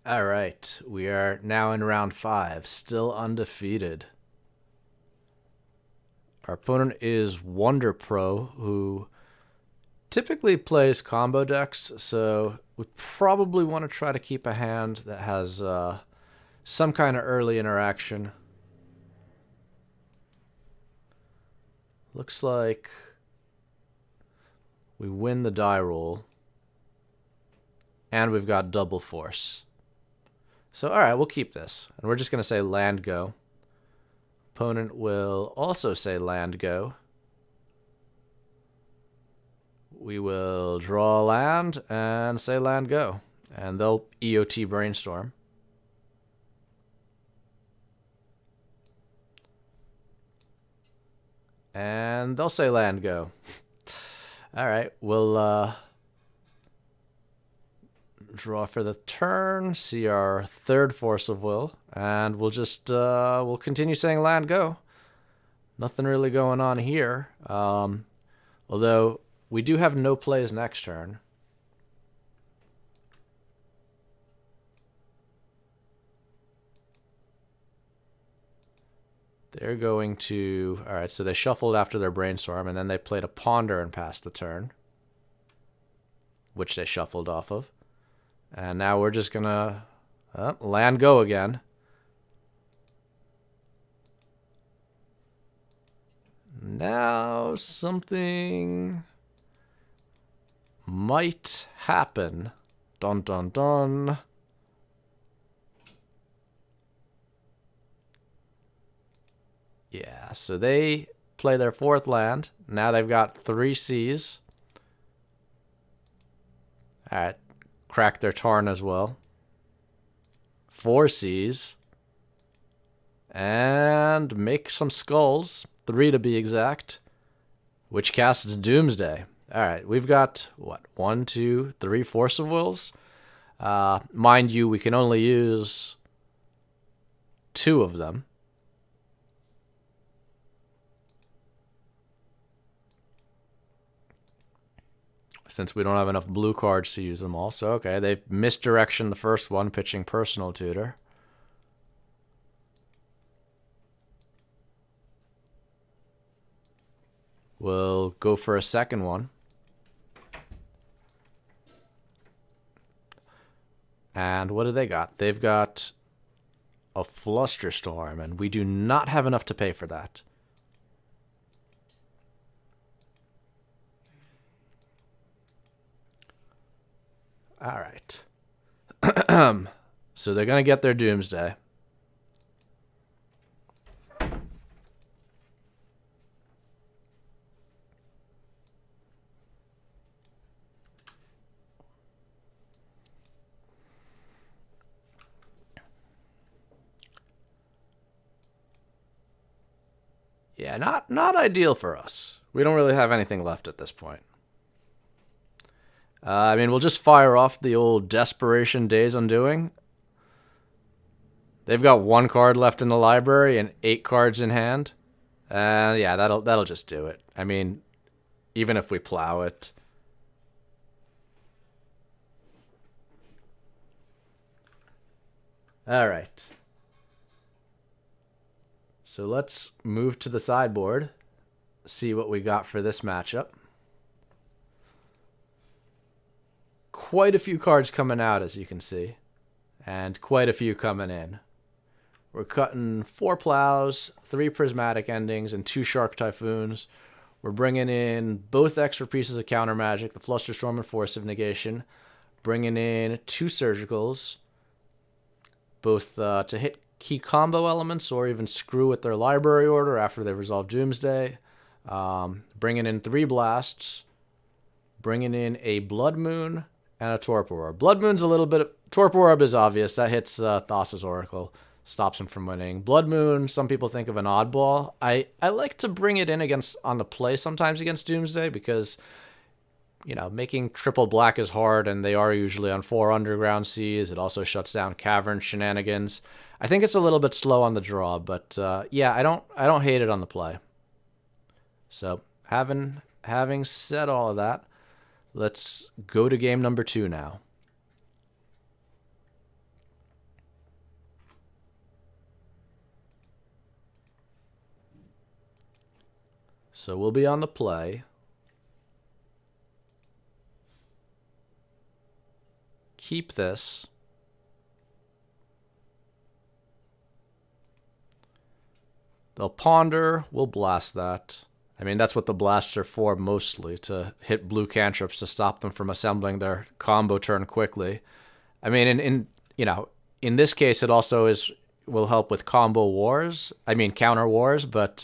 All right, we are now in round 5, still undefeated. Our opponent is Wonder Pro, who typically plays combo decks, so we probably want to try to keep a hand that has some kind of early interaction. Looks like we win the die roll, and we've got double force. So, alright, we'll keep this. And we're just going to say land go. Opponent will also say land go. We will draw a land and say land go. And they'll EOT brainstorm. And they'll say land go. Alright, we'll draw for the turn, see our third force of will, and we'll just we'll continue saying land go. Nothing really going on here, although we do have no plays next turn. They're going to... Alright, so they shuffled after their brainstorm, and then they played a ponder and passed the turn, which they shuffled off of. And now we're just gonna land go again. Now something might happen. Dun dun dun. Yeah, so they play their fourth land. Now they've got 3 Cs. Alright. Crack their Tarn as well. 4 Cs. And make some skulls. 3 to be exact. Which casts Doomsday. Alright, we've got, what, 1, 2, 3 Force of Wills? Mind you, we can only use 2 of them. Since we don't have enough blue cards to use them all. So, okay, they misdirection the first one, pitching Personal Tutor. We'll go for a second one. And what do they got? They've got a Flusterstorm, and we do not have enough to pay for that. All right. So they're going to get their Doomsday. Yeah, not ideal for us. We don't really have anything left at this point. I mean, we'll just fire off the old Desperation Days Undoing. They've got 1 card left in the library and 8 cards in hand. Yeah, that'll just do it. I mean, even if we plow it. All right. So let's move to the sideboard, see what we got for this matchup. Quite a few cards coming out, as you can see, and quite a few coming in. We're cutting 4 plows, 3 prismatic endings, and 2 shark typhoons. We're bringing in both extra pieces of counter magic, the Flusterstorm and Force of Negation. Bringing in 2 surgicals, both to hit key combo elements or even screw with their library order after they resolve Doomsday. Bringing in 3 blasts. Bringing in a Blood Moon and a Torpor Orb. Blood Moon's a little bit... Torpor Orb is obvious. That hits Thassa's Oracle. Stops him from winning. Blood Moon, some people think of an oddball. I like to bring it in on the play sometimes against Doomsday because, you know, making triple black is hard, and they are usually on 4 underground seas. It also shuts down cavern shenanigans. I think it's a little bit slow on the draw, but yeah, I don't hate it on the play. So having said all of that, let's go to game number 2 now. So we'll be on the play. Keep this. They'll ponder, we'll blast that. I mean, that's what the blasts are for mostly, to hit blue cantrips to stop them from assembling their combo turn quickly. I mean, in this case, it also will help with combo wars. I mean, counter wars, but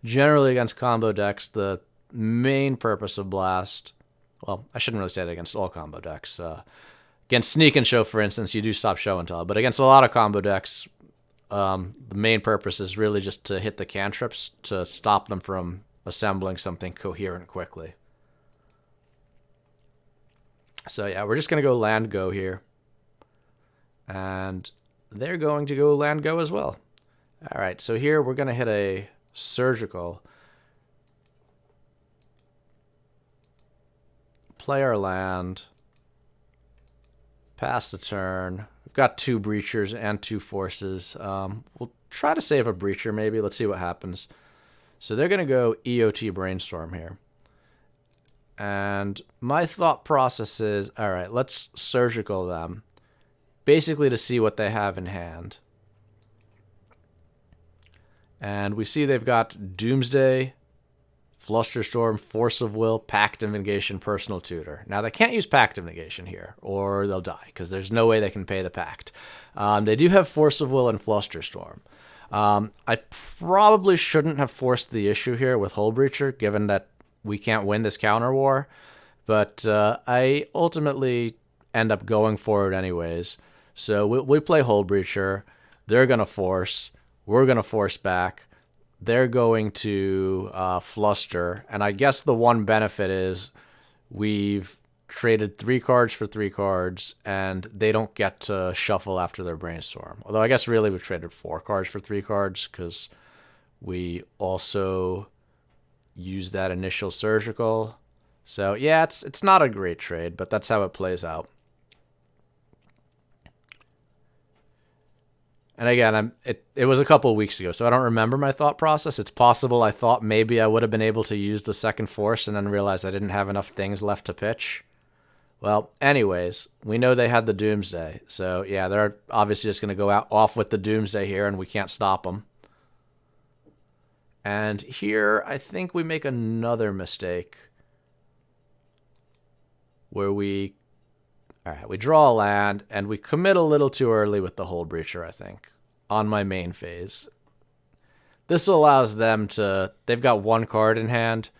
generally against combo decks, the main purpose of blast, well, I shouldn't really say that against all combo decks. Against Sneak and Show, for instance, you do stop show and tell, but against a lot of combo decks, the main purpose is really just to hit the cantrips to stop them from assembling something coherent quickly. So yeah, we're just going to go land go here. And they're going to go land go as well. All right, so here we're going to hit a surgical. Play our land. Pass the turn. We've got 2 breachers and 2 forces. We'll try to save a breacher maybe. Let's see what happens. So they're going to go EOT Brainstorm here. And my thought process is, all right, let's surgical them. Basically to see what they have in hand. And we see they've got Doomsday, Flusterstorm, Force of Will, Pact of Negation, Personal Tutor. Now, they can't use Pact of Negation here, or they'll die, because there's no way they can pay the Pact. They do have Force of Will and Flusterstorm. I probably shouldn't have forced the issue here with Hullbreacher, given that we can't win this counter war, but I ultimately end up going for it anyways. So we play Hullbreacher. They're going to force. We're going to force back. They're going to fluster. And I guess the one benefit is we've traded 3 cards for 3 cards, and they don't get to shuffle after their brainstorm. Although I guess really we've traded 4 cards for 3 cards because we also used that initial surgical. So yeah, it's not a great trade, but that's how it plays out. And again, it was a couple of weeks ago, so I don't remember my thought process. It's possible I thought maybe I would have been able to use the second force and then realized I didn't have enough things left to pitch. Well, anyways, we know they had the Doomsday. So yeah, they're obviously just going to go off with the Doomsday here, and we can't stop them. And here, I think we make another mistake where we draw a land, and we commit a little too early with the Hullbreacher, I think, on my main phase. This allows them to... They've got 1 card in hand.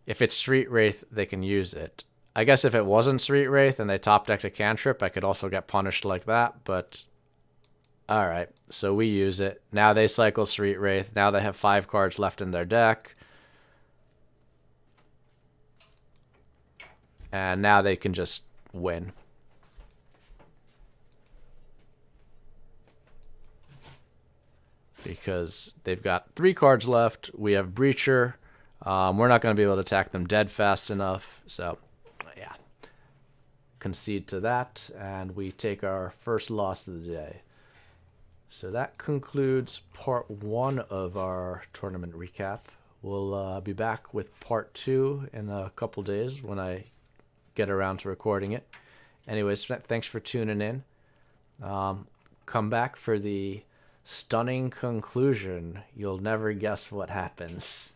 If it's Street Wraith, they can use it. I guess if it wasn't Street Wraith and they top decked a cantrip, I could also get punished like that, but... Alright, so we use it. Now they cycle Street Wraith. Now they have 5 cards left in their deck. And now they can just win. Because they've got 3 cards left. We have Breacher. We're not going to be able to attack them dead fast enough. So, yeah. Concede to that. And we take our first loss of the day. So that concludes part 1 of our tournament recap. We'll be back with part 2 in a couple days when I get around to recording it. Anyways, thanks for tuning in. Come back for the stunning conclusion. You'll never guess what happens.